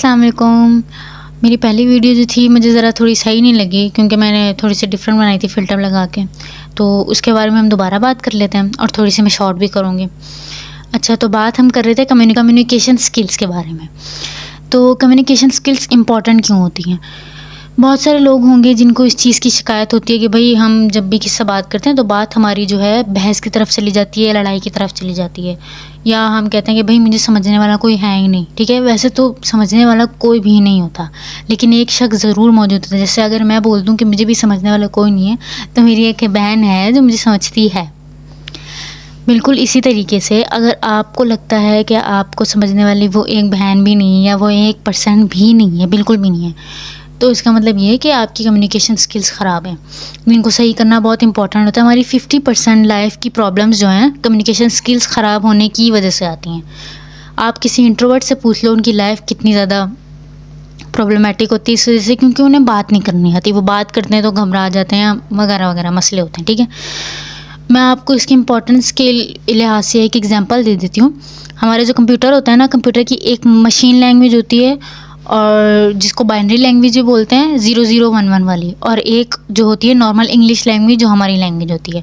अस्सलाम वालेकुम। मेरी पहली वीडियो जो थी मुझे ज़रा थोड़ी सही नहीं लगी क्योंकि मैंने थोड़ी सी डिफरेंट बनाई थी फ़िल्टर लगा के। तो उसके बारे में हम दोबारा बात कर लेते हैं और थोड़ी सी मैं शॉर्ट भी करूँगी। अच्छा, तो बात हम कर रहे थे कम्युनिकेशन स्किल्स के बारे में। तो कम्युनिकेशन स्किल्स इम्पॉर्टेंट क्यों होती हैं? बहुत सारे लोग होंगे जिनको इस चीज़ की शिकायत होती है कि भई हम जब भी किसी से बात करते हैं तो बात हमारी जो है बहस की तरफ चली जाती है, लड़ाई की तरफ चली जाती है। या हम कहते हैं कि भई मुझे समझने वाला कोई है ही नहीं, ठीक है? वैसे तो समझने वाला कोई भी नहीं होता, लेकिन एक शख़्स ज़रूर मौजूद होता है। जैसे अगर मैं बोल दूँ कि मुझे भी समझने वाला कोई नहीं है, तो मेरी एक बहन है जो मुझे समझती है। बिल्कुल इसी तरीके से अगर आपको लगता है कि आपको समझने वाली वो एक बहन भी नहीं है या वो 1% भी नहीं है, बिल्कुल भी नहीं है, तो इसका मतलब ये है कि आपकी कम्युनिकेशन स्किल्स ख़राब हैं। इनको सही करना बहुत इंपॉर्टेंट होता है। हमारी 50% लाइफ़ की प्रॉब्लम्स जो हैं कम्युनिकेशन स्किल्स ख़राब होने की वजह से आती हैं। आप किसी इंट्रोवर्ट से पूछ लो उनकी लाइफ़ कितनी ज़्यादा प्रॉब्लमेटिक होती है इस वजह से क्योंकि उन्हें बात नहीं करनी आती। वो बात करते हैं तो घबरा जाते हैं वगैरह-वगैरह मसले होते हैं, ठीक है? मैं आपको इसकी इम्पोर्टेंस के लिहाज से एक एग्ज़ाम्पल दे देती हूँ। हमारा जो कंप्यूटर होता है ना, कंप्यूटर की एक मशीन लैंग्वेज होती है और जिसको बाइनरी लैंग्वेज भी बोलते हैं 0011 वाली, और एक जो होती है नॉर्मल इंग्लिश लैंग्वेज जो हमारी लैंग्वेज होती है।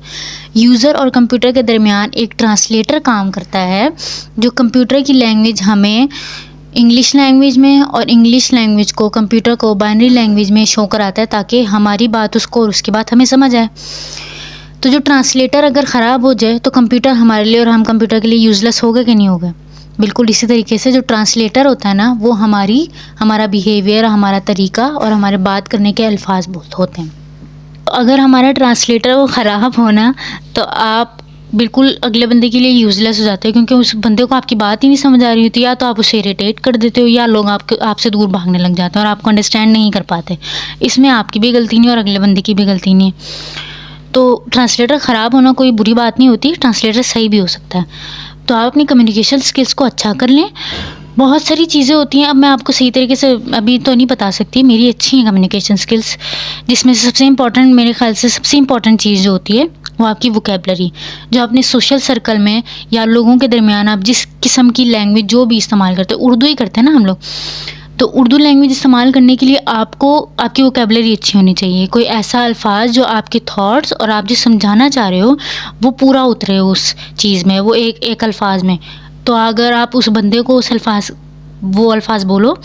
यूज़र और कंप्यूटर के दरमियान एक ट्रांसलेटर काम करता है जो कंप्यूटर की लैंग्वेज हमें इंग्लिश लैंग्वेज में और इंग्लिश लैंग्वेज को कंप्यूटर को बाइनरी लैंग्वेज में शो कराता है ताकि हमारी बात उसको और उसकी बात हमें समझ आए। तो जो ट्रांसलेटर अगर ख़राब हो जाए तो कंप्यूटर हमारे लिए और हम कंप्यूटर के लिए यूज़लेस होगा कि नहीं होगा? बिल्कुल इसी तरीके से जो ट्रांसलेटर होता है ना, वो हमारा बिहेवियर, हमारा तरीका और हमारे बात करने के अल्फाज होते हैं। अगर हमारा ट्रांसलेटर वो ख़राब हो ना, तो आप बिल्कुल अगले बंदे के लिए यूज़लेस हो जाते हो क्योंकि उस बंदे को आपकी बात ही नहीं समझ आ रही होती। या तो आप उसे इरिटेट कर देते हो या लोग आपसे दूर भागने लग जाते हैं और आपको अंडरस्टैंड नहीं कर पाते। इसमें आपकी भी गलती नहीं और अगले बंदे की भी गलती नहीं है। तो ट्रांसलेटर ख़राब होना कोई बुरी बात नहीं होती, ट्रांसलेटर सही भी हो सकता है। तो आप अपनी कम्युनिकेशन स्किल्स को अच्छा कर लें। बहुत सारी चीज़ें होती हैं, अब मैं आपको सही तरीके से अभी तो नहीं बता सकती, मेरी अच्छी हैं कम्युनिकेशन स्किल्स, जिसमें से सबसे इम्पॉर्टेंट मेरे ख़्याल से सबसे इम्पॉर्टेंट चीज़ जो होती है वो आपकी वोकैबुलरी। जो अपने सोशल सर्कल में या लोगों के दरमियान आप जिस किस्म की लैंग्वेज जो भी इस्तेमाल करते हो, उर्दू ही करते हैं ना हम लोग, तो उर्दू लैंग्वेज इस्तेमाल करने के लिए आपको आपकी वोकैबुलरी अच्छी होनी चाहिए। कोई ऐसा अल्फ़ाज़ जो आपके थॉट्स और आप जो समझाना चाह रहे हो वो पूरा उतरे उस चीज़ में, वो एक अल्फ़ाज़ में। तो अगर आप उस बंदे को वो अल्फ़ाज़ बोलो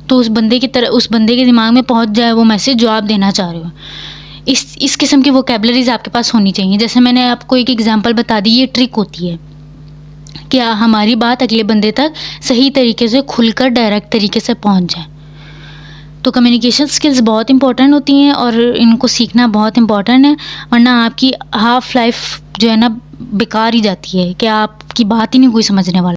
तो उस बंदे के दिमाग में पहुँच जाए वो मैसेज जो आप देना चाह रहे हो। इस किस्म की वोकैबुलरीज़ आपके पास होनी चाहिए। जैसे मैंने आपको एक एग्ज़ाम्पल बता दी, ये ट्रिक होती है कि हमारी बात अगले बंदे तक सही तरीके से खुलकर डायरेक्ट तरीके से पहुंच जाए। तो कम्युनिकेशन स्किल्स बहुत इंपॉर्टेंट होती हैं और इनको सीखना बहुत इंपॉर्टेंट है, वरना आपकी हाफ़ लाइफ जो है ना बेकार ही जाती है कि आपकी बात ही नहीं कोई समझने वाला।